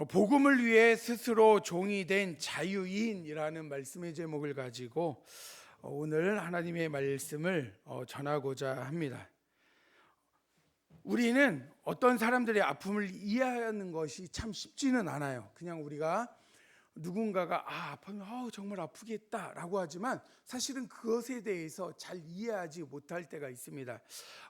복음을 위해 스스로 종이 된 자유인이라는 말씀의 제목을 가지고 오늘 하나님의 말씀을 전하고자 합니다. 우리는 어떤 사람들의 아픔을 이해하는 것이 참 쉽지는 않아요. 그냥 우리가 누군가가 아프면 정말 아프겠다라고 하지만 사실은 그것에 대해서 잘 이해하지 못할 때가 있습니다.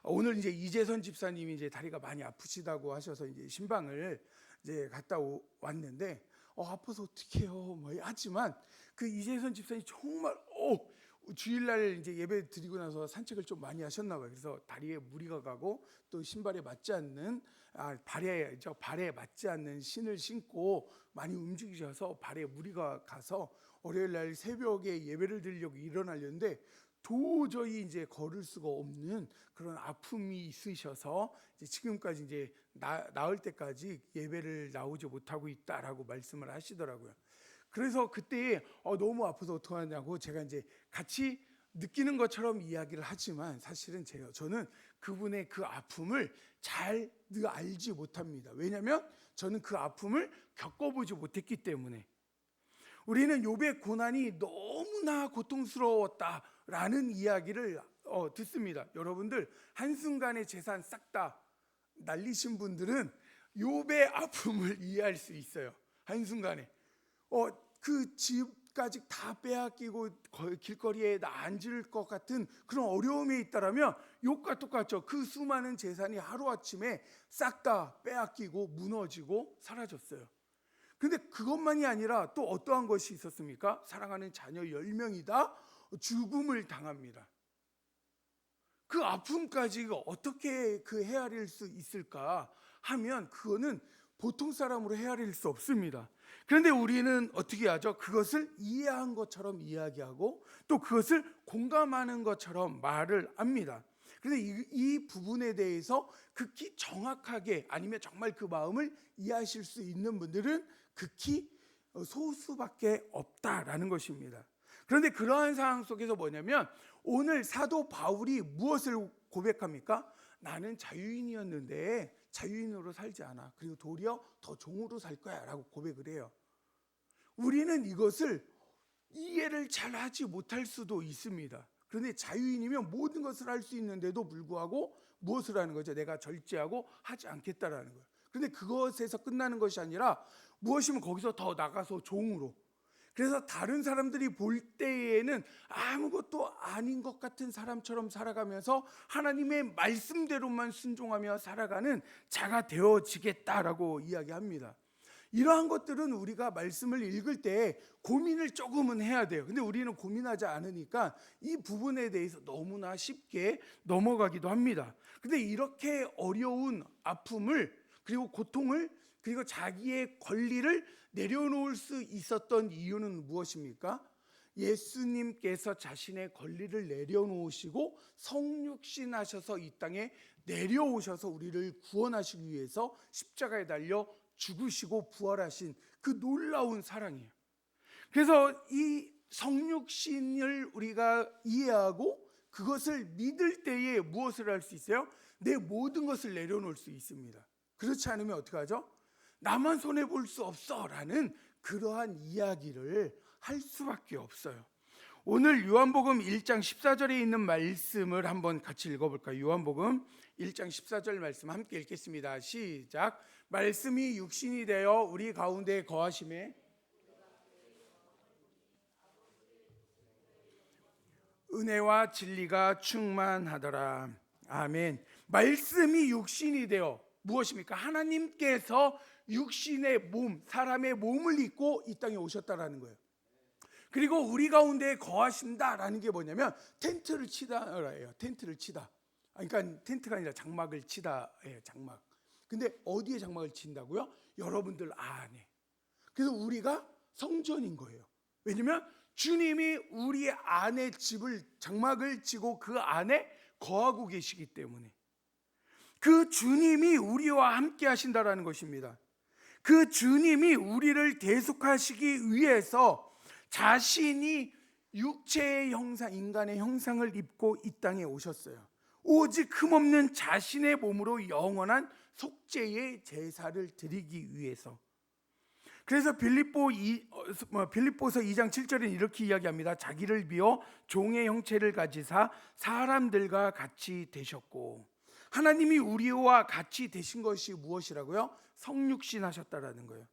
오늘 이제 이재선 집사님이 이제 다리가 많이 아프시다고 하셔서 이제 신방을 이제 갔다 왔는데 아파서 어떡해요 하지만 그 이재선 집사님이 정말 주일날 이제 예배 드리고 나서 산책을 좀 많이 하셨나 봐요. 그래서 다리에 무리가 가고 또 신발에 맞지 않는 발에 맞지 않는 신을 신고 많이 움직이셔서 발에 무리가 가서 월요일날 새벽에 예배를 드리려고 일어나려는데 도저히 이제 걸을 수가 없는 그런 아픔이 있으셔서 이제 지금까지 이제 나을 때까지 예배를 나오지 못하고 있다라고 말씀을 하시더라고요. 그래서 그때 너무 아파서 어떡하냐고 제가 이제 같이 느끼는 것처럼 이야기를 하지만 사실은 저는 그분의 그 아픔을 잘 알지 못합니다. 왜냐하면 저는 그 아픔을 겪어보지 못했기 때문에. 우리는 욥의 고난이 너무나 고통스러웠다라는 이야기를 듣습니다. 여러분들 한순간에 재산 싹 다 날리신 분들은 욥의 아픔을 이해할 수 있어요. 한순간에 그 집까지 다 빼앗기고 길거리에 앉을 것 같은 그런 어려움에 있다라면 욥과 똑같죠. 그 수많은 재산이 하루아침에 싹 다 빼앗기고 무너지고 사라졌어요. 근데 그것만이 아니라 또 어떠한 것이 있었습니까? 사랑하는 자녀 10명이 다 죽음을 당합니다. 그 아픔까지 어떻게 헤아릴 수 있을까 하면 그거는 보통 사람으로 헤아릴 수 없습니다. 그런데 우리는 어떻게 하죠? 그것을 이해한 것처럼 이야기하고 또 그것을 공감하는 것처럼 말을 합니다. 그런데 이 부분에 대해서 극히 정확하게 아니면 정말 그 마음을 이해하실 수 있는 분들은 극히 소수밖에 없다라는 것입니다. 그런데 그러한 상황 속에서 뭐냐면 오늘 사도 바울이 무엇을 고백합니까? 나는 자유인이었는데 자유인으로 살지 않아. 그리고 도리어 더 종으로 살 거야 라고 고백을 해요. 우리는 이것을 이해를 잘 하지 못할 수도 있습니다. 그런데 자유인이면 모든 것을 할 수 있는데도 불구하고 무엇을 하는 거죠? 내가 절제하고 하지 않겠다라는 거예요. 그런데 그것에서 끝나는 것이 아니라 무엇이면 거기서 더 나가서 종으로. 그래서 다른 사람들이 볼 때에는 아무것도 아닌 것 같은 사람처럼 살아가면서 하나님의 말씀대로만 순종하며 살아가는 자가 되어지겠다라고 이야기합니다. 이러한 것들은 우리가 말씀을 읽을 때 고민을 조금은 해야 돼요. 근데 우리는 고민하지 않으니까 이 부분에 대해서 너무나 쉽게 넘어가기도 합니다. 근데 이렇게 어려운 아픔을 그리고 고통을 그리고 자기의 권리를 내려놓을 수 있었던 이유는 무엇입니까? 예수님께서 자신의 권리를 내려놓으시고 성육신하셔서 이 땅에 내려오셔서 우리를 구원하시기 위해서 십자가에 달려 죽으시고 부활하신 그 놀라운 사랑이에요. 그래서 이 성육신을 우리가 이해하고 그것을 믿을 때에 무엇을 할 수 있어요? 내 모든 것을 내려놓을 수 있습니다. 그렇지 않으면 어떻게 하죠? 나만 손해볼 수 없어 라는 그러한 이야기를 할 수밖에 없어요. 오늘 요한복음 1장 14절에 있는 말씀을 한번 같이 읽어볼까요? 요한복음 1장 14절 말씀 함께 읽겠습니다. 시작. 말씀이 육신이 되어 우리 가운데 거하심에 은혜와 진리가 충만하더라. 아멘. 말씀이 육신이 되어 무엇입니까? 하나님께서 육신의 몸, 사람의 몸을 입고 이 땅에 오셨다라는 거예요. 그리고 우리 가운데 거하신다라는 게 뭐냐면 텐트를 치다예요. 텐트를 치다. 그러니까 텐트가 아니라 장막을 치다예요. 장막. 근데 어디에 장막을 친다고요? 여러분들 안에. 그래서 우리가 성전인 거예요. 왜냐면 주님이 우리 안에 장막을 치고 그 안에 거하고 계시기 때문에. 그 주님이 우리와 함께 하신다라는 것입니다. 그 주님이 우리를 대속하시기 위해서 자신이 육체의 형상, 인간의 형상을 입고 이 땅에 오셨어요. 오직 흠없는 자신의 몸으로 영원한 속죄의 제사를 드리기 위해서. 그래서 빌립보서 2장 7절에 이렇게 이야기합니다. 자기를 비워 종의 형체를 가지사 사람들과 같이 되셨고, 하나님이 우리와 같이 되신 것이 무엇이라고요? 성육신 하셨다라는 거예요.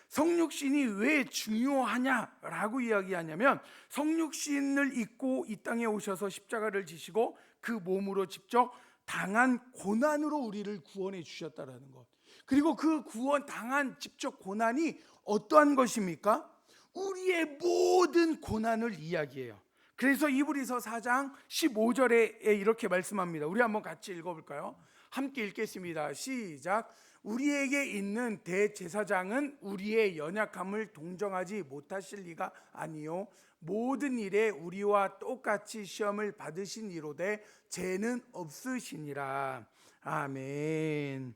성육신이 왜 중요하냐라고 이야기하냐면, 성육신을 입고 이 땅에 오셔서 십자가를 지시고 그 몸으로 직접 당한 고난으로 우리를 구원해 주셨다라는 것. 그리고 그 구원 당한 직접 고난이 어떠한 것입니까? 우리의 모든 고난을 이야기해요. 그래서 이브리서 4장 15절에 이렇게 말씀합니다. 우리 한번 같이 읽어볼까요? 함께 읽겠습니다. 시작. 우리에게 있는 대제사장은 우리의 연약함을 동정하지 못하실 리가 아니요 모든 일에 우리와 똑같이 시험을 받으신 이로되 죄는 없으시니라. 아멘.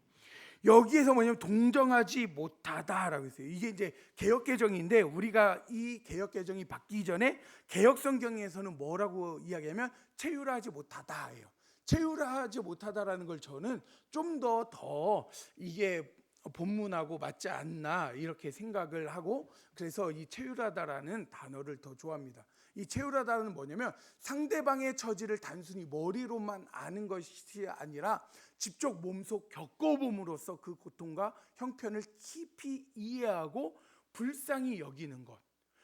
여기에서 뭐냐면 동정하지 못하다라고 했어요. 이게 이제 개역개정인데, 우리가 이 개역개정이 바뀌기 전에 개역성경에서는 뭐라고 이야기하면 체휼하지 못하다예요. 체휼하지 못하다라는 걸 저는 좀 더 이게 본문하고 맞지 않나 이렇게 생각을 하고, 그래서 이 체휼하다라는 단어를 더 좋아합니다. 이 체휼하다는 뭐냐면 상대방의 처지를 단순히 머리로만 아는 것이 아니라 직접 몸속 겪어봄으로써 그 고통과 형편을 깊이 이해하고 불쌍히 여기는 것.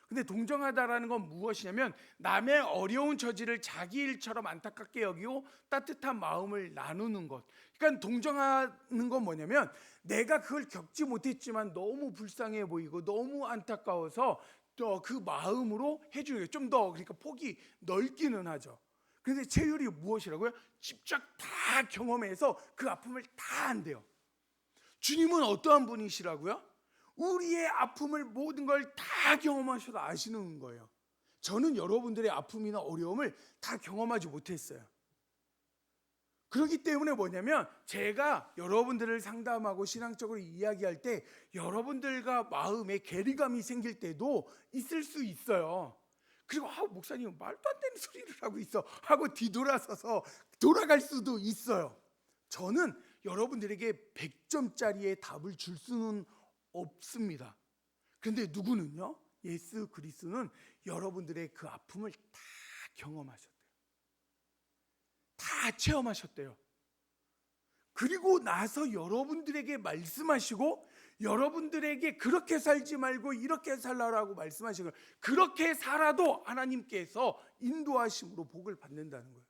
근데 동정하다라는 건 무엇이냐면 남의 어려운 처지를 자기 일처럼 안타깝게 여기고 따뜻한 마음을 나누는 것. 그러니까 동정하는 건 뭐냐면 내가 그걸 겪지 못했지만 너무 불쌍해 보이고 너무 안타까워서 또 그 마음으로 해주는 거예요. 좀 더 그러니까 폭이 넓기는 하죠. 그런데 체휼이 무엇이라고요? 직접 다 경험해서 그 아픔을 다 안대요. 주님은 어떠한 분이시라고요? 우리의 아픔을 모든 걸 다 경험하셔서 아시는 거예요. 저는 여러분들의 아픔이나 어려움을 다 경험하지 못했어요. 그렇기 때문에 뭐냐면 제가 여러분들을 상담하고 신앙적으로 이야기할 때 여러분들과 마음에 괴리감이 생길 때도 있을 수 있어요. 그리고 목사님 말도 안 되는 소리를 하고 있어 하고 뒤돌아서서 돌아갈 수도 있어요. 저는 여러분들에게 100점짜리의 답을 줄 수는 없습니다. 그런데 누구는요? 예수 그리스도는 여러분들의 그 아픔을 다 경험하셨대요. 다 체험하셨대요. 그리고 나서 여러분들에게 말씀하시고 여러분들에게 그렇게 살지 말고 이렇게 살라라고 말씀하시고, 그렇게 살아도 하나님께서 인도하심으로 복을 받는다는 거예요.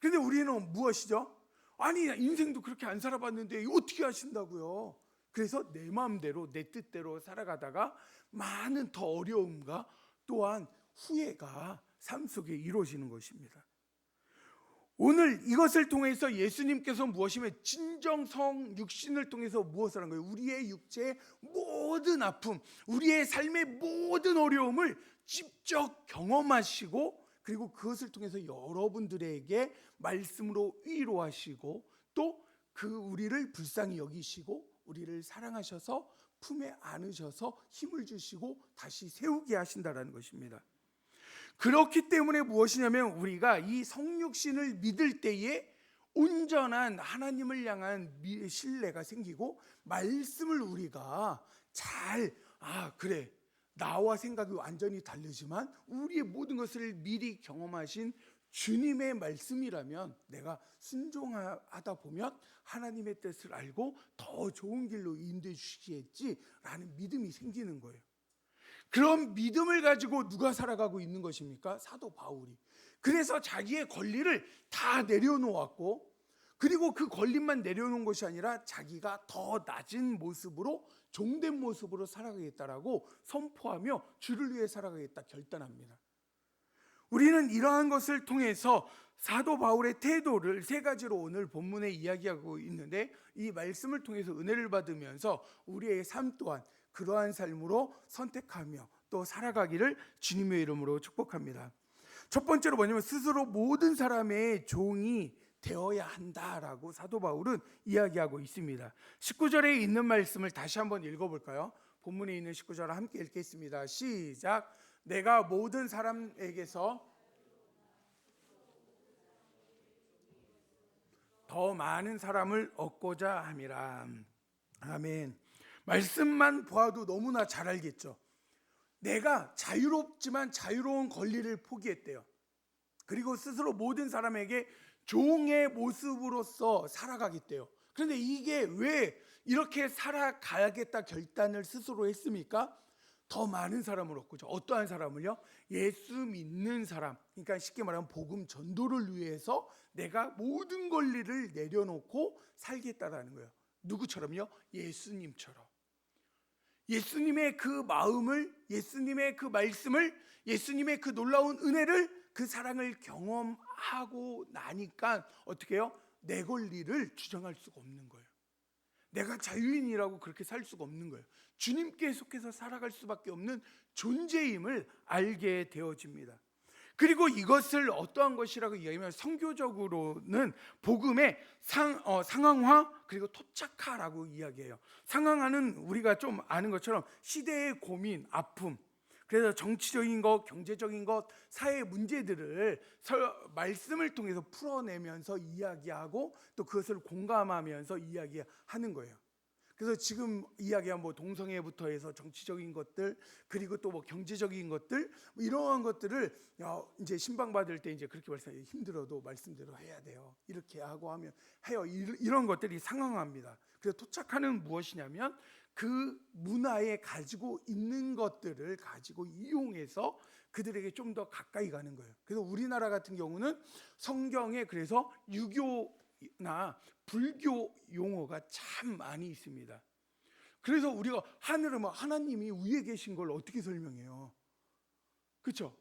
그런데 우리는 무엇이죠? 아니 인생도 그렇게 안 살아봤는데 어떻게 하신다고요? 그래서 내 마음대로 내 뜻대로 살아가다가 많은 더 어려움과 또한 후회가 삶 속에 이루어지는 것입니다. 오늘 이것을 통해서 예수님께서 무엇이면 진정성 육신을 통해서 무엇을 한 거예요? 우리의 육체의 모든 아픔, 우리의 삶의 모든 어려움을 직접 경험하시고, 그리고 그것을 통해서 여러분들에게 말씀으로 위로하시고 또 그 우리를 불쌍히 여기시고 우리를 사랑하셔서 품에 안으셔서 힘을 주시고 다시 세우게 하신다라는 것입니다. 그렇기 때문에 무엇이냐면 우리가 이 성육신을 믿을 때에 온전한 하나님을 향한 신뢰가 생기고 말씀을 우리가 잘 그래 나와 생각이 완전히 다르지만 우리의 모든 것을 미리 경험하신 주님의 말씀이라면 내가 순종하다 보면 하나님의 뜻을 알고 더 좋은 길로 인도해 주시겠지라는 믿음이 생기는 거예요. 그런 믿음을 가지고 누가 살아가고 있는 것입니까? 사도 바울이. 그래서 자기의 권리를 다 내려놓았고, 그리고 그 권리만 내려놓은 것이 아니라 자기가 더 낮은 모습으로 종된 모습으로 살아가겠다라고 선포하며 주를 위해 살아가겠다 결단합니다. 우리는 이러한 것을 통해서 사도 바울의 태도를 세 가지로 오늘 본문에 이야기하고 있는데, 이 말씀을 통해서 은혜를 받으면서 우리의 삶 또한 그러한 삶으로 선택하며 또 살아가기를 주님의 이름으로 축복합니다. 첫 번째로 뭐냐면 스스로 모든 사람의 종이 되어야 한다라고 사도 바울은 이야기하고 있습니다. 19절에 있는 말씀을 다시 한번 읽어볼까요? 본문에 있는 19절 함께 읽겠습니다. 시작. 내가 모든 사람에게서 더 많은 사람을 얻고자 함이라. 아멘. 말씀만 보아도 너무나 잘 알겠죠. 내가 자유롭지만 자유로운 권리를 포기했대요. 그리고 스스로 모든 사람에게 종의 모습으로서 살아가겠대요. 그런데 이게 왜 이렇게 살아가야겠다 결단을 스스로 했습니까? 더 많은 사람을 얻고죠. 어떠한 사람을요? 예수 믿는 사람. 그러니까 쉽게 말하면 복음 전도를 위해서 내가 모든 권리를 내려놓고 살겠다라는 거예요. 누구처럼요? 예수님처럼. 예수님의 그 마음을, 예수님의 그 말씀을, 예수님의 그 놀라운 은혜를, 그 사랑을 경험하고 나니까 어떻게 해요? 내 권리를 주장할 수가 없는 거예요. 내가 자유인이라고 그렇게 살 수가 없는 거예요. 주님께 속해서 살아갈 수밖에 없는 존재임을 알게 되어집니다. 그리고 이것을 어떠한 것이라고 이야기하면 선교적으로는 복음의 상황화 그리고 토착화라고 이야기해요. 상황화는 우리가 좀 아는 것처럼 시대의 고민, 아픔, 그래서 정치적인 것, 경제적인 것, 사회 문제들을 말씀을 통해서 풀어내면서 이야기하고 또 그것을 공감하면서 이야기하는 거예요. 그래서 지금 이야기한 뭐 동성애부터 해서 정치적인 것들 그리고 또 뭐 경제적인 것들 이러한 것들을 이제 신방받을 때 이제 그렇게 말씀해요. 힘들어도 말씀대로 해야 돼요. 이렇게 하고 하면 해요. 이런 것들이 상황합니다. 그래서 토착하는 무엇이냐면 그 문화에 가지고 있는 것들을 가지고 이용해서 그들에게 좀 더 가까이 가는 거예요. 그래서 우리나라 같은 경우는 성경에 그래서 유교나 불교 용어가 참 많이 있습니다. 그래서 우리가 하늘은 하나님이 위에 계신 걸 어떻게 설명해요? 그렇죠?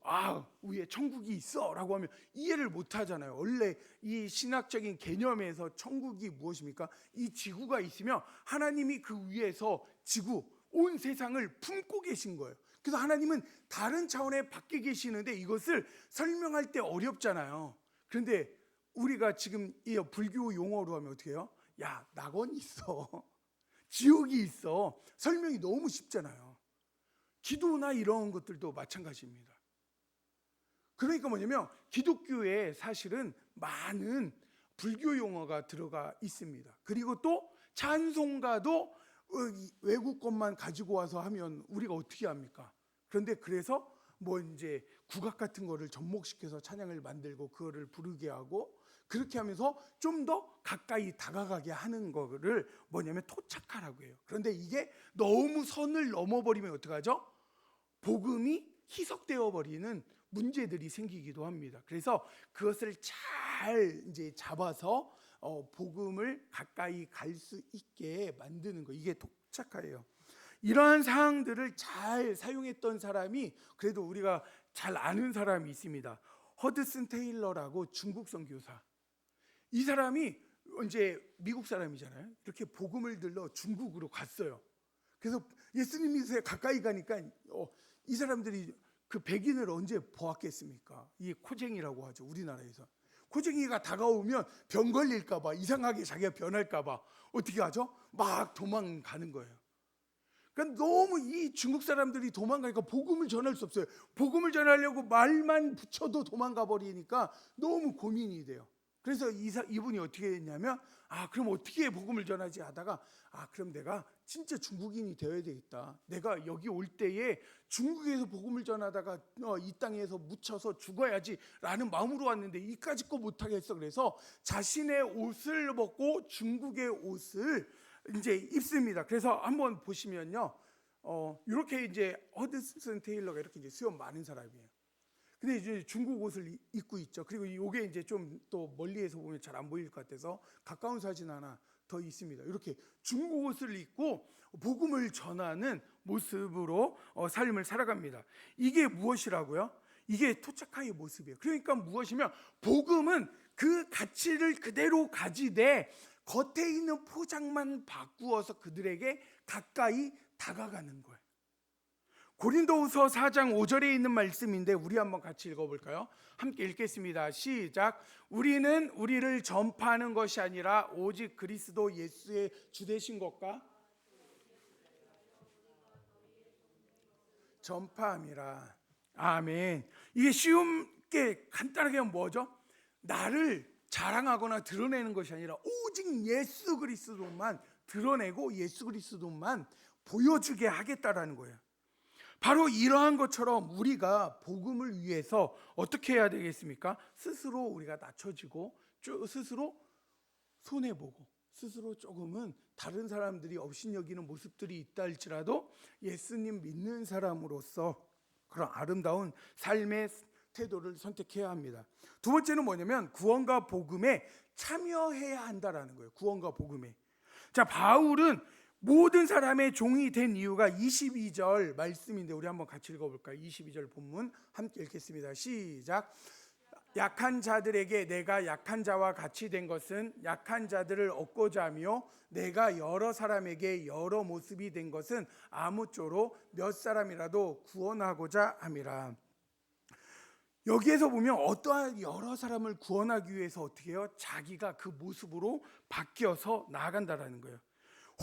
위에 천국이 있어라고 하면 이해를 못 하잖아요. 원래 이 신학적인 개념에서 천국이 무엇입니까? 이 지구가 있으면 하나님이 그 위에서 지구, 온 세상을 품고 계신 거예요. 그래서 하나님은 다른 차원에 밖에 계시는데 이것을 설명할 때 어렵잖아요. 그런데 우리가 지금 이 불교 용어로 하면 어떻게 해요? 야, 낙원이 있어. 지옥이 있어. 설명이 너무 쉽잖아요. 기도나 이런 것들도 마찬가지입니다. 그러니까 뭐냐면 기독교에 사실은 많은 불교 용어가 들어가 있습니다. 그리고 또 찬송가도 외국 것만 가지고 와서 하면 우리가 어떻게 합니까? 그런데 그래서 뭐 이제 국악 같은 거를 접목시켜서 찬양을 만들고 그거를 부르게 하고 그렇게 하면서 좀 더 가까이 다가가게 하는 거를 뭐냐면 토착하라고 해요. 그런데 이게 너무 선을 넘어버리면 어떡하죠? 복음이 희석되어 버리는 문제들이 생기기도 합니다. 그래서 그것을 잘 이제 잡아서 복음을 가까이 갈 수 있게 만드는 거, 이게 토착화예요. 이러한 사항들을 잘 사용했던 사람이 그래도 우리가 잘 아는 사람이 있습니다. 허드슨 테일러라고 중국 선교사. 이 사람이 이제 미국 사람이잖아요. 이렇게 복음을 들러 중국으로 갔어요. 그래서 예수님이 가까이 가니까 이 사람들이 그 백인을 언제 보았겠습니까? 이 코쟁이라고 하죠. 우리나라에서 코쟁이가 다가오면 병 걸릴까 봐, 이상하게 자기가 변할까 봐 어떻게 하죠? 막 도망가는 거예요. 그러니까 너무 이 중국 사람들이 도망가니까 복음을 전할 수 없어요. 복음을 전하려고 말만 붙여도 도망가 버리니까 너무 고민이 돼요. 그래서 이분이 어떻게 했냐면 그럼 어떻게 복음을 전하지 하다가 그럼 내가 진짜 중국인이 되어야 되겠다. 내가 여기 올 때에 중국에서 복음을 전하다가 이 땅에서 묻혀서 죽어야지 라는 마음으로 왔는데 이까짓 거 못하겠어. 그래서 자신의 옷을 벗고 중국의 옷을 이제 입습니다. 그래서 한번 보시면요, 이렇게 이제 허드슨 테일러가 이렇게 이제 수염 많은 사람이에요. 근데 이제 중국 옷을 입고 있죠. 그리고 이게 이제 좀 또 멀리에서 보면 잘 안 보일 것 같아서 가까운 사진 하나 더 있습니다. 이렇게 중국 옷을 입고 복음을 전하는 모습으로 삶을 살아갑니다. 이게 무엇이라고요? 이게 토착화의 모습이에요. 그러니까 무엇이면 복음은 그 가치를 그대로 가지되 겉에 있는 포장만 바꾸어서 그들에게 가까이 다가가는 거예요. 고린도후서 4장 5절에 있는 말씀인데 우리 한번 같이 읽어볼까요? 함께 읽겠습니다. 시작. 우리는 우리를 전파하는 것이 아니라 오직 그리스도 예수의 주 되신 것과 전파함이라. 아멘. 이게 쉽게 간단하게 하면 뭐죠? 나를 자랑하거나 드러내는 것이 아니라 오직 예수 그리스도만 드러내고 예수 그리스도만 보여주게 하겠다라는 거예요. 바로 이러한 것처럼 우리가 복음을 위해서 어떻게 해야 되겠습니까? 스스로 우리가 낮춰지고 스스로 손해보고 스스로 조금은 다른 사람들이 업신여기는 모습들이 있다 할지라도 예수님 믿는 사람으로서 그런 아름다운 삶의 태도를 선택해야 합니다. 두 번째는 뭐냐면 구원과 복음에 참여해야 한다라는 거예요. 구원과 복음에. 자, 바울은 모든 사람의 종이 된 이유가 22절 말씀인데 우리 한번 같이 읽어볼까요? 22절 본문 함께 읽겠습니다. 시작. 약한 자들에게 내가 약한 자와 같이 된 것은 약한 자들을 얻고자 하며 내가 여러 사람에게 여러 모습이 된 것은 아무쪼록 몇 사람이라도 구원하고자 함이라. 여기에서 보면 어떠한 여러 사람을 구원하기 위해서 어떻게 해요? 자기가 그 모습으로 바뀌어서 나아간다라는 거예요.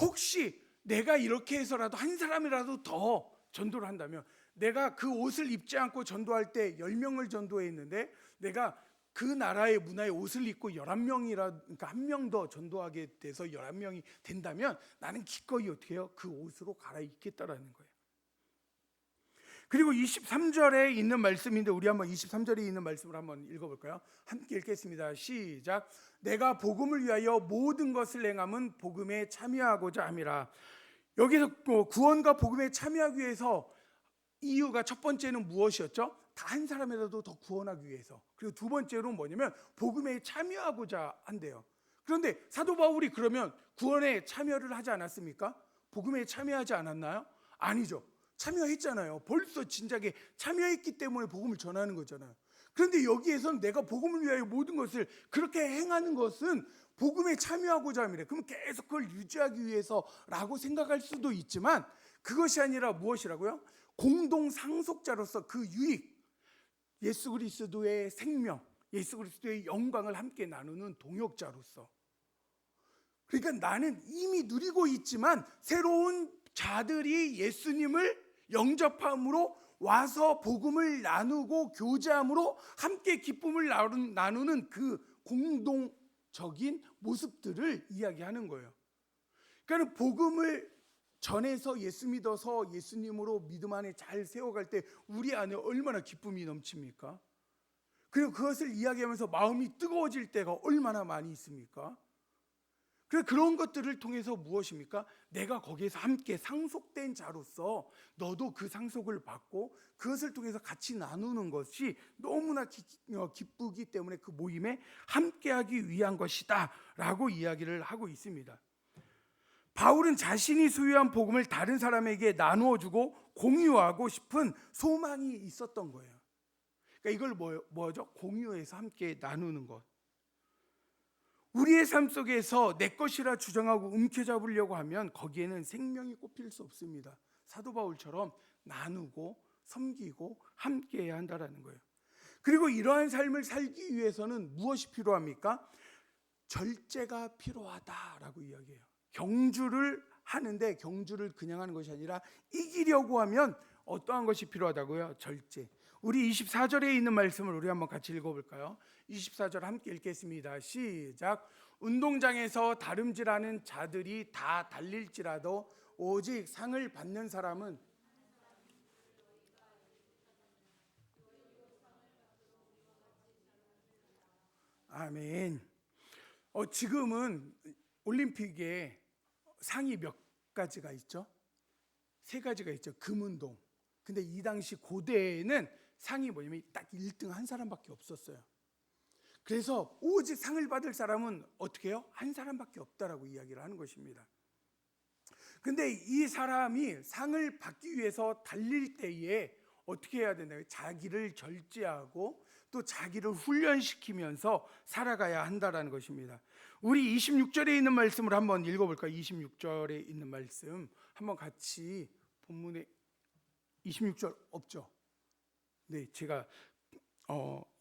혹시 내가 이렇게 해서라도 한 사람이라도 더 전도를 한다면, 내가 그 옷을 입지 않고 전도할 때 10명을 전도했는데 내가 그 나라의 문화의 옷을 입고 11명이라, 그러니까 한 명 더 전도하게 돼서 11명이 된다면 나는 기꺼이 어떻게 해요? 그 옷으로 갈아입겠다라는 거예요. 그리고 23절에 있는 말씀인데 우리 한번 23절에 있는 말씀을 한번 읽어볼까요? 함께 읽겠습니다. 시작. 내가 복음을 위하여 모든 것을 행함은 복음에 참여하고자 함이라. 여기서 구원과 복음에 참여하기 위해서 이유가 첫 번째는 무엇이었죠? 다 한 사람이라도 더 구원하기 위해서. 그리고 두 번째로 뭐냐면 복음에 참여하고자 한대요. 그런데 사도 바울이 그러면 구원에 참여를 하지 않았습니까? 복음에 참여하지 않았나요? 아니죠. 참여했잖아요. 벌써 진작에 참여했기 때문에 복음을 전하는 거잖아요. 그런데 여기에서는 내가 복음을 위하여 모든 것을 그렇게 행하는 것은 복음에 참여하고자 함이래. 그럼 계속 그걸 유지하기 위해서라고 생각할 수도 있지만 그것이 아니라 무엇이라고요? 공동 상속자로서 그 유익, 예수 그리스도의 생명, 예수 그리스도의 영광을 함께 나누는 동역자로서. 그러니까 나는 이미 누리고 있지만 새로운 자들이 예수님을 영접함으로 와서 복음을 나누고 교제함으로 함께 기쁨을 나누는 그 공동적인 모습들을 이야기하는 거예요. 그러니까 복음을 전해서 예수 믿어서 예수님으로 믿음 안에 잘 세워갈 때 우리 안에 얼마나 기쁨이 넘칩니까? 그리고 그것을 이야기하면서 마음이 뜨거워질 때가 얼마나 많이 있습니까? 그런 것들을 통해서 무엇입니까? 내가 거기에서 함께 상속된 자로서 너도 그 상속을 받고 그것을 통해서 같이 나누는 것이 너무나 기쁘기 때문에 그 모임에 함께하기 위한 것이다 라고 이야기를 하고 있습니다. 바울은 자신이 소유한 복음을 다른 사람에게 나누어 주고 공유하고 싶은 소망이 있었던 거예요. 그러니까 이걸 뭐죠? 공유해서 함께 나누는 것. 우리의 삶 속에서 내 것이라 주장하고 움켜잡으려고 하면 거기에는 생명이 꼽힐 수 없습니다. 사도 바울처럼 나누고 섬기고 함께해야 한다는 거예요. 그리고 이러한 삶을 살기 위해서는 무엇이 필요합니까? 절제가 필요하다라고 이야기해요. 경주를 하는데 경주를 그냥 하는 것이 아니라 이기려고 하면 어떠한 것이 필요하다고요? 절제. 우리 24절에 있는 말씀을 우리 한번 같이 읽어볼까요? 24절 함께 읽겠습니다. 시작. 운동장에서 다름질하는 자들이 다 달릴지라도 오직 상을 받는 사람은 아멘. 지금은 올림픽에 상이 몇 가지가 있죠? 3가지가 있죠. 금운동. 근데 이 당시 고대에는 상이 뭐냐면 딱 1등 한 사람밖에 없었어요. 그래서 오직 상을 받을 사람은 어떻게 해요? 한 사람밖에 없다라고 이야기를 하는 것입니다. 근데 이 사람이 상을 받기 위해서 달릴 때에 어떻게 해야 되나요? 자기를 절제하고 또 자기를 훈련시키면서 살아가야 한다라는 것입니다. 우리 26절에 있는 말씀을 한번 읽어볼까요? 26절에 있는 말씀 한번 같이 본문에 26절 없죠? 네, 제가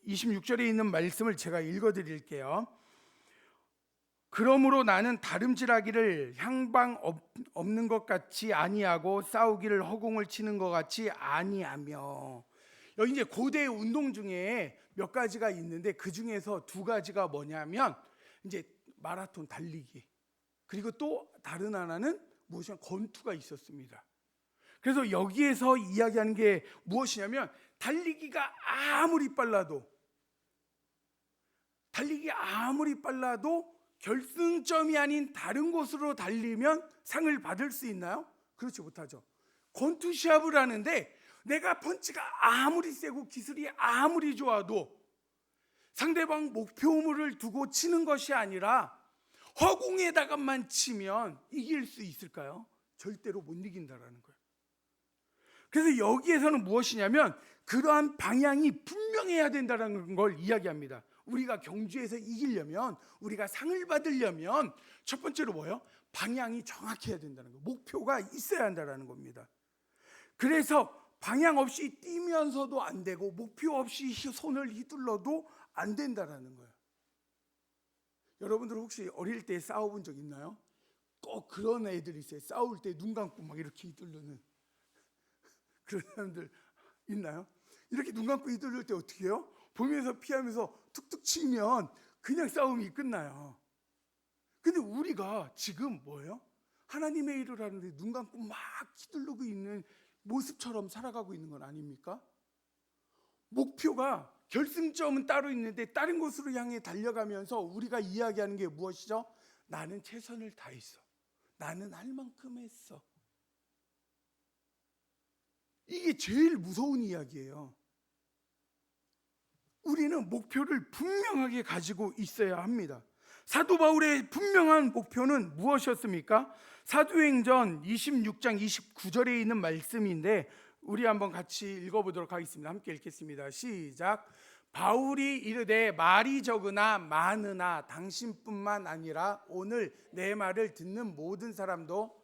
26절에 있는 말씀을 제가 읽어드릴게요. 그러므로 나는 다름질하기를 향방 없는 것 같이 아니하고 싸우기를 허공을 치는 것 같이 아니하며. 여기 이제 고대 운동 중에 몇 가지가 있는데 그 중에서 2가지가 뭐냐면 이제 마라톤 달리기, 그리고 또 다른 하나는 무엇이냐 권투가 있었습니다. 그래서 여기에서 이야기하는 게 무엇이냐면 달리기가 아무리 빨라도 결승점이 아닌 다른 곳으로 달리면 상을 받을 수 있나요? 그렇지 못하죠. 권투 시합을 하는데 내가 펀치가 아무리 세고 기술이 아무리 좋아도 상대방 목표물을 두고 치는 것이 아니라 허공에다가만 치면 이길 수 있을까요? 절대로 못 이긴다라는 거예요. 그래서 여기에서는 무엇이냐면 그러한 방향이 분명해야 된다는 걸 이야기합니다. 우리가 경주에서 이기려면, 우리가 상을 받으려면 첫 번째로 뭐예요? 방향이 정확해야 된다는 거예요. 목표가 있어야 한다는 겁니다. 그래서 방향 없이 뛰면서도 안 되고 목표 없이 손을 휘둘러도 안 된다는 거예요. 여러분들 혹시 어릴 때 싸워본 적 있나요? 꼭 그런 애들이 있어요. 싸울 때 눈 감고 막 이렇게 휘두르는 그런 사람들 있나요? 이렇게 눈 감고 휘두를 때 어떻게 해요? 보면서 피하면서 툭툭 치면 그냥 싸움이 끝나요. 근데 우리가 지금 뭐예요? 하나님의 일을 하는데 눈 감고 막 휘두르고 있는 모습처럼 살아가고 있는 건 아닙니까? 목표가 결승점은 따로 있는데 다른 곳으로 향해 달려가면서 우리가 이야기하는 게 무엇이죠? 나는 최선을 다했어. 나는 할 만큼 했어. 이게 제일 무서운 이야기예요. 우리는 목표를 분명하게 가지고 있어야 합니다. 사도 바울의 분명한 목표는 무엇이었습니까? 사도행전 26장 29절에 있는 말씀인데 우리 한번 같이 읽어보도록 하겠습니다. 함께 읽겠습니다. 시작. 바울이 이르되 말이 적으나 많으나 당신뿐만 아니라 오늘 내 말을 듣는 모든 사람도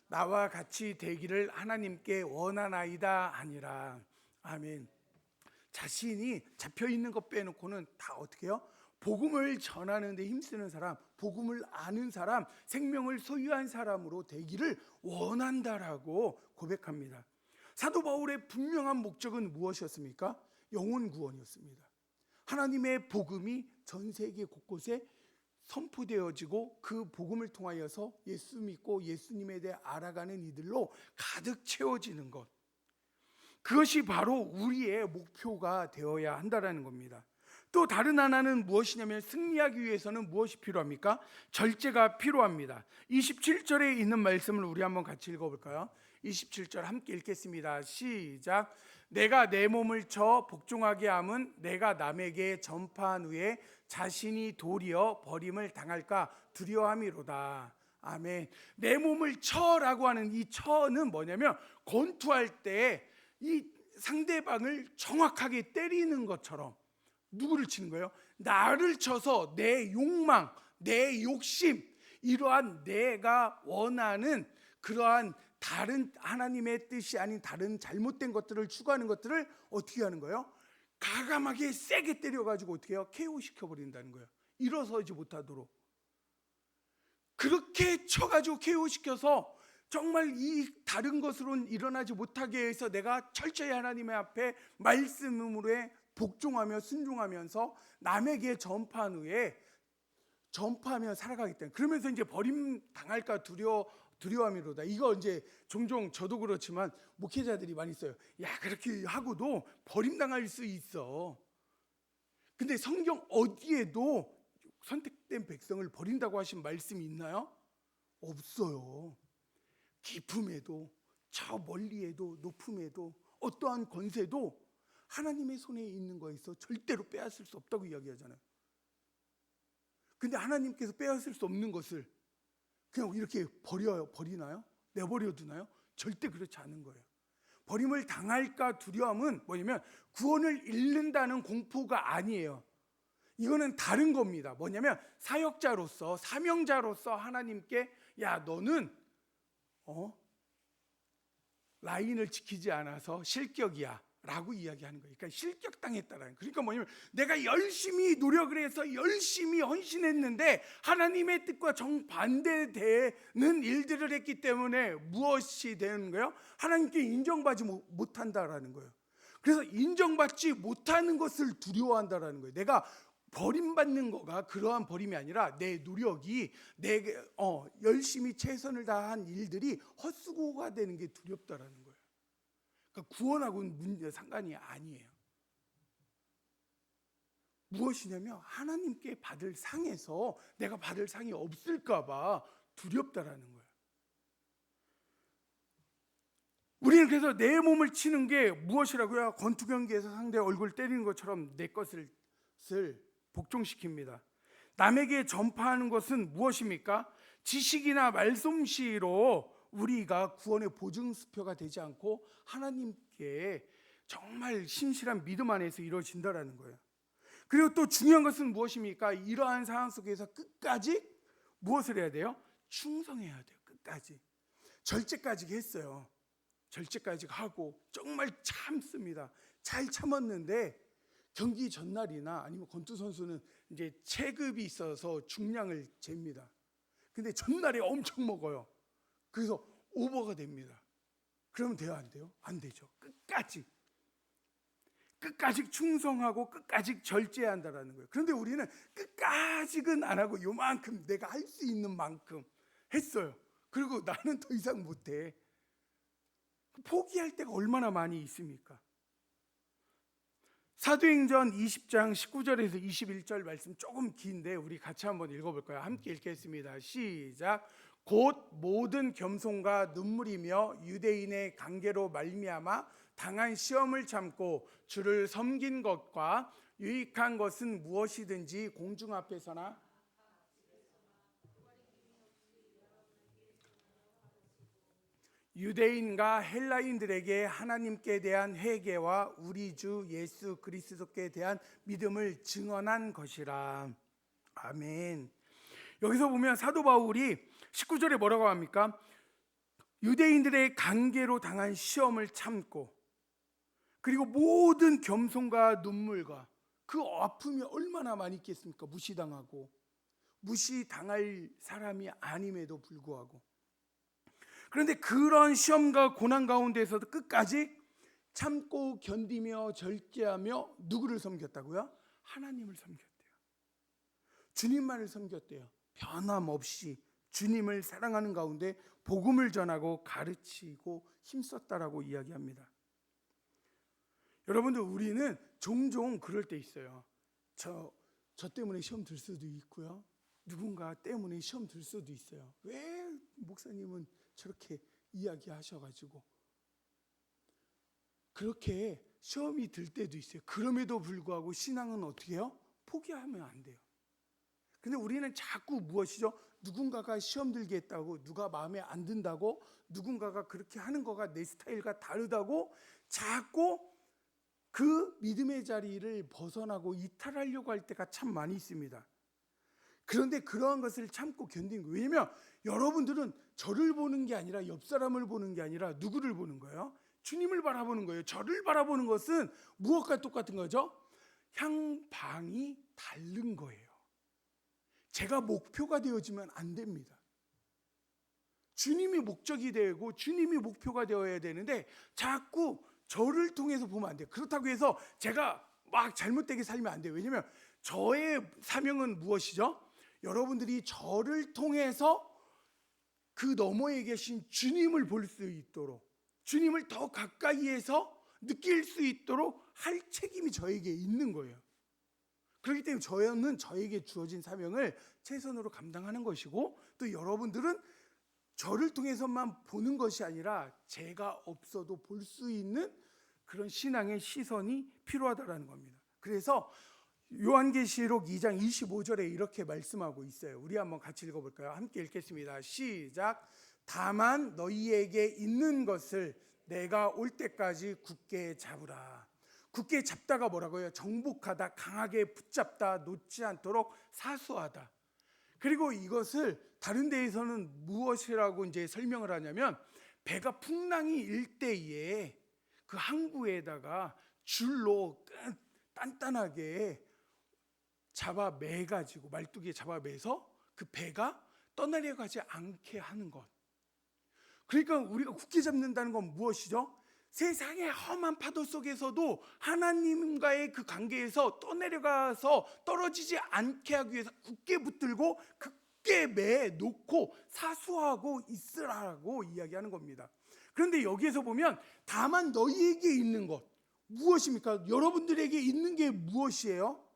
나와 같이 되기를 하나님께 원하나이다 하니라. 아멘. 자신이 잡혀있는 것 빼놓고는 다 어떻게 해요? 복음을 전하는 데 힘쓰는 사람, 복음을 아는 사람, 생명을 소유한 사람으로 되기를 원한다라고 고백합니다. 사도 바울의 분명한 목적은 무엇이었습니까? 영혼 구원이었습니다. 하나님의 복음이 전 세계 곳곳에 선포되어지고 그 복음을 통하여서 예수 믿고 예수님에 대해 알아가는 이들로 가득 채워지는 것, 그것이 바로 우리의 목표가 되어야 한다는 겁니다. 또 다른 하나는 무엇이냐면 승리하기 위해서는 무엇이 필요합니까? 절제가 필요합니다. 27절에 있는 말씀을 우리 한번 같이 읽어볼까요? 27절 함께 읽겠습니다. 시작. 내가 내 몸을 쳐 복종하게 함은 내가 남에게 전파한 후에 자신이 도리어 버림을 당할까 두려워함이로다. 아멘. 내 몸을 쳐라고 하는 이 쳐는 뭐냐면 권투할 때 이 상대방을 정확하게 때리는 것처럼 누구를 치는 거예요? 나를 쳐서 내 욕망, 내 욕심, 이러한 내가 원하는 그러한 다른 하나님의 뜻이 아닌 다른 잘못된 것들을 추구하는 것들을 어떻게 하는 거예요? 가감하게 세게 때려가지고 어떻게 해요? KO 시켜버린다는 거예요. 일어서지 못하도록. 그렇게 쳐가지고 KO 시켜서 정말 이 다른 것으로는 일어나지 못하게 해서 내가 철저히 하나님의 앞에 말씀으로 복종하며 순종하면서 남에게 전파한 후에 전파하며 살아가기 때문에 그러면서 이제 버림 당할까 두려움이로다. 이거 이제 종종 저도 그렇지만 목회자들이 많이 써요. 야, 그렇게 하고도 버림당할 수 있어. 근데 성경 어디에도 선택된 백성을 버린다고 하신 말씀이 있나요? 없어요. 깊음에도 저 멀리에도 높음에도 어떠한 권세도 하나님의 손에 있는 거에서 절대로 빼앗을 수 없다고 이야기하잖아요. 근데 하나님께서 빼앗을 수 없는 것을 그냥 이렇게 버리나요? 내버려 두나요? 절대 그렇지 않은 거예요. 버림을 당할까 두려움은 뭐냐면 구원을 잃는다는 공포가 아니에요. 이거는 다른 겁니다. 뭐냐면 사역자로서 사명자로서 하나님께 야, 너는 라인을 지키지 않아서 실격이야 라고 이야기하는 거예요. 그러니까 실격당했다라는. 그러니까 뭐냐면 내가 열심히 노력을 해서 열심히 헌신했는데 하나님의 뜻과 정반대되는 일들을 했기 때문에 무엇이 되는 거예요? 하나님께 인정받지 못한다라는 거예요. 그래서 인정받지 못하는 것을 두려워한다라는 거예요. 내가 버림받는 거가 그러한 버림이 아니라 내 노력이 내 열심히 최선을 다한 일들이 헛수고가 되는 게 두렵다라는 거예요. 그러니까 구원하고는 상관이 아니에요. 무엇이냐면 하나님께 받을 상에서 내가 받을 상이 없을까 봐 두렵다라는 거예요. 우리는 그래서 내 몸을 치는 게 무엇이라고요? 권투 경기에서 상대 얼굴 때리는 것처럼 내 것을 복종시킵니다. 남에게 전파하는 것은 무엇입니까? 지식이나 말솜씨로 우리가 구원의 보증수표가 되지 않고 하나님께 정말 신실한 믿음 안에서 이루어진다라는 거예요. 그리고 또 중요한 것은 무엇입니까? 이러한 상황 속에서 끝까지 무엇을 해야 돼요? 충성해야 돼요. 끝까지. 절제까지 했어요. 절제까지 하고 정말 참습니다. 잘 참았는데 경기 전날이나 아니면 권투 선수는 이제 체급이 있어서 중량을 잽니다. 근데 전날에 엄청 먹어요. 그래서 오버가 됩니다. 그러면 돼요, 안 돼요? 안 되죠. 끝까지 충성하고 끝까지 절제한다라는 거예요. 그런데 우리는 끝까지는 안 하고 요만큼 내가 할 수 있는 만큼 했어요. 그리고 나는 더 이상 못해. 포기할 때가 얼마나 많이 있습니까? 사도행전 20장 19절에서 21절 말씀 조금 긴데 우리 같이 한번 읽어볼까요? 함께 읽겠습니다. 시작. 곧 모든 겸손과 눈물이며 유대인의 관계로 말미암아 당한 시험을 참고 주를 섬긴 것과 유익한 것은 무엇이든지 공중 앞에서나 유대인과 헬라인들에게 하나님께 대한 회개와 우리 주 예수 그리스도께 대한 믿음을 증언한 것이라. 아멘. 여기서 보면 사도 바울이 19절에 뭐라고 합니까? 유대인들의 관계로 당한 시험을 참고 그리고 모든 겸손과 눈물과 그 아픔이 얼마나 많이 있겠습니까? 무시당하고 무시당할 사람이 아님에도 불구하고 그런데 그런 시험과 고난 가운데서도 끝까지 참고 견디며 절제하며 누구를 섬겼다고요? 하나님을 섬겼대요. 주님만을 섬겼대요. 변함없이 주님을 사랑하는 가운데 복음을 전하고 가르치고 힘썼다라고 이야기합니다. 여러분들 우리는 종종 그럴 때 있어요. 저 때문에 시험 들 수도 있고요. 누군가 때문에 시험 들 수도 있어요. 왜 목사님은 저렇게 이야기하셔가지고 그렇게 시험이 들 때도 있어요. 그럼에도 불구하고 신앙은 어떻게 해요? 포기하면 안 돼요. 근데 우리는 자꾸 무엇이죠? 누군가가 시험 들게 했다고, 누가 마음에 안 든다고, 누군가가 그렇게 하는 거가 내 스타일과 다르다고 자꾸 그 믿음의 자리를 벗어나고 이탈하려고 할 때가 참 많이 있습니다. 그런데 그러한 것을 참고 견디는 거예요. 왜냐하면 여러분들은 저를 보는 게 아니라 옆 사람을 보는 게 아니라 누구를 보는 거예요? 주님을 바라보는 거예요. 저를 바라보는 것은 무엇과 똑같은 거죠? 향방이 다른 거예요. 제가 목표가 되어지면 안 됩니다. 주님이 목적이 되고 주님이 목표가 되어야 되는데 자꾸 저를 통해서 보면 안 돼요. 그렇다고 해서 제가 막 잘못되게 살면 안 돼요. 왜냐하면 저의 사명은 무엇이죠? 여러분들이 저를 통해서 그 너머에 계신 주님을 볼 수 있도록, 주님을 더 가까이에서 느낄 수 있도록 할 책임이 저에게 있는 거예요. 그렇기 때문에 저는 저에게 주어진 사명을 최선으로 감당하는 것이고, 또 여러분들은 저를 통해서만 보는 것이 아니라 제가 없어도 볼 수 있는 그런 신앙의 시선이 필요하다라는 겁니다. 그래서 요한계시록 2장 25절에 이렇게 말씀하고 있어요. 우리 한번 같이 읽어볼까요? 함께 읽겠습니다. 시작. 다만 너희에게 있는 것을 내가 올 때까지 굳게 잡으라. 굳게 잡다가 뭐라고요? 정복하다, 강하게 붙잡다, 놓지 않도록 사수하다. 그리고 이것을 다른 데에서는 무엇이라고 이제 설명을 하냐면, 배가 풍랑이 일 때에 그 항구에다가 줄로 단단하게 잡아 매가지고, 말뚝에 잡아 매서 그 배가 떠내려가지 않게 하는 것. 그러니까 우리가 굳게 잡는다는 건 무엇이죠? 세상의 험한 파도 속에서도 하나님과의 그 관계에서 떠내려가서 떨어지지 않게 하기 위해서 굳게 붙들고 굳게 매 놓고 사수하고 있으라고 이야기하는 겁니다. 그런데 여기에서 보면 다만 너희에게 있는 것 무엇입니까? 여러분들에게 있는 게 무엇이에요?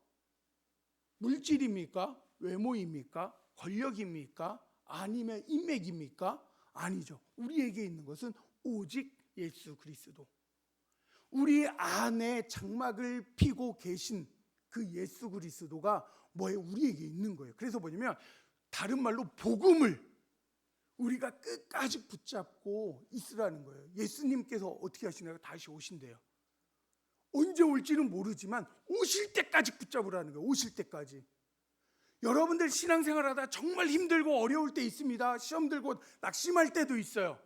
물질입니까? 외모입니까? 권력입니까? 아니면 인맥입니까? 아니죠. 우리에게 있는 것은 오직 예수 그리스도. 우리 안에 장막을 피고 계신 그 예수 그리스도가 뭐예요? 우리에게 있는 거예요. 그래서 뭐냐면 다른 말로 복음을 우리가 끝까지 붙잡고 있으라는 거예요. 예수님께서 어떻게 하시나요? 다시 오신대요. 언제 올지는 모르지만 오실 때까지 붙잡으라는 거예요. 오실 때까지. 여러분들 신앙생활하다 정말 힘들고 어려울 때 있습니다. 시험 들고 낙심할 때도 있어요.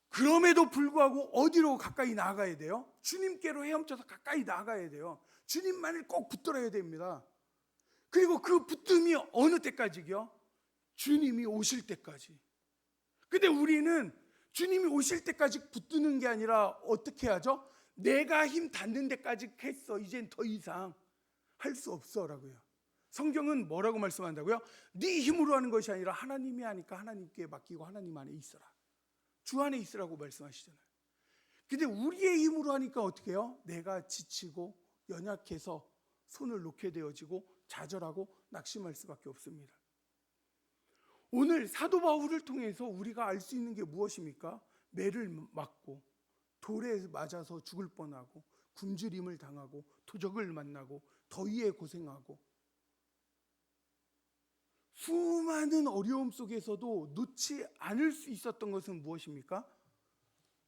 그럼에도 불구하고 어디로 가까이 나아가야 돼요? 주님께로 헤엄쳐서 가까이 나아가야 돼요. 주님만을 꼭 붙들어야 됩니다. 그리고 그 붙듦이 어느 때까지요? 주님이 오실 때까지. 근데 우리는 주님이 오실 때까지 붙드는 게 아니라 어떻게 하죠? 내가 힘 닿는 데까지 했어. 이젠 더 이상 할 수 없어라고요. 성경은 뭐라고 말씀한다고요? 네 힘으로 하는 것이 아니라 하나님이 하니까 하나님께 맡기고 하나님 안에 있어라. 주 안에 있으라고 말씀하시잖아요. 근데 우리의 힘으로 하니까 어떻게 해요? 내가 지치고 연약해서 손을 놓게 되어지고 좌절하고 낙심할 수밖에 없습니다. 오늘 사도 바울을 통해서 우리가 알 수 있는 게 무엇입니까? 매를 맞고 돌에 맞아서 죽을 뻔하고 굶주림을 당하고 도적을 만나고 더위에 고생하고 수많은 어려움 속에서도 놓지 않을 수 있었던 것은 무엇입니까?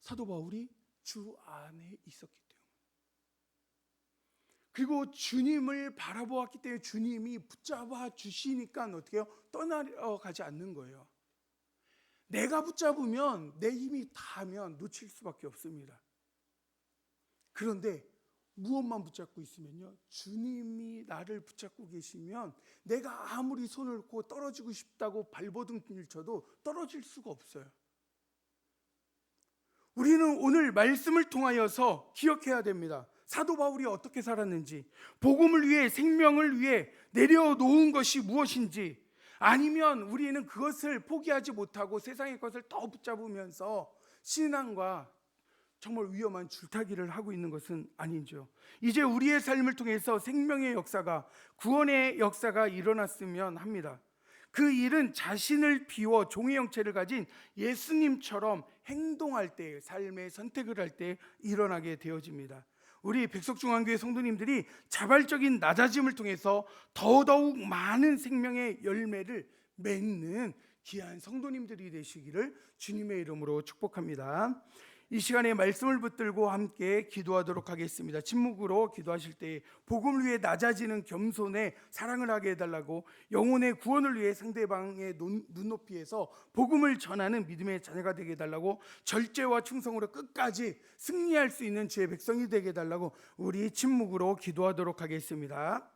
사도 바울이 주 안에 있었기 때문에. 그리고 주님을 바라보았기 때문에 주님이 붙잡아 주시니까 어떻게 해요? 떠나가지 않는 거예요. 내가 붙잡으면 내 힘이 다하면 놓칠 수밖에 없습니다. 그런데 무엇만 붙잡고 있으면요, 주님이 나를 붙잡고 계시면 내가 아무리 손을 놓고 떨어지고 싶다고 발버둥을 쳐도 떨어질 수가 없어요. 우리는 오늘 말씀을 통하여서 기억해야 됩니다. 사도 바울이 어떻게 살았는지, 복음을 위해 생명을 위해 내려놓은 것이 무엇인지, 아니면 우리는 그것을 포기하지 못하고 세상의 것을 더 붙잡으면서 신앙과 정말 위험한 줄타기를 하고 있는 것은 아니죠. 이제 우리의 삶을 통해서 생명의 역사가, 구원의 역사가 일어났으면 합니다. 그 일은 자신을 비워 종의 형체를 가진 예수님처럼 행동할 때, 삶의 선택을 할 때 일어나게 되어집니다. 우리 백석중앙교회 성도님들이 자발적인 낮아짐을 통해서 더더욱 많은 생명의 열매를 맺는 귀한 성도님들이 되시기를 주님의 이름으로 축복합니다. 이 시간에 말씀을 붙들고 함께 기도하도록 하겠습니다. 침묵으로 기도하실 때 복음을 위해 낮아지는 겸손의 사랑을 하게 해달라고, 영혼의 구원을 위해 상대방의 눈높이에서 복음을 전하는 믿음의 자녀가 되게 해달라고, 절제와 충성으로 끝까지 승리할 수 있는 주의 백성이 되게 해달라고 우리 침묵으로 기도하도록 하겠습니다.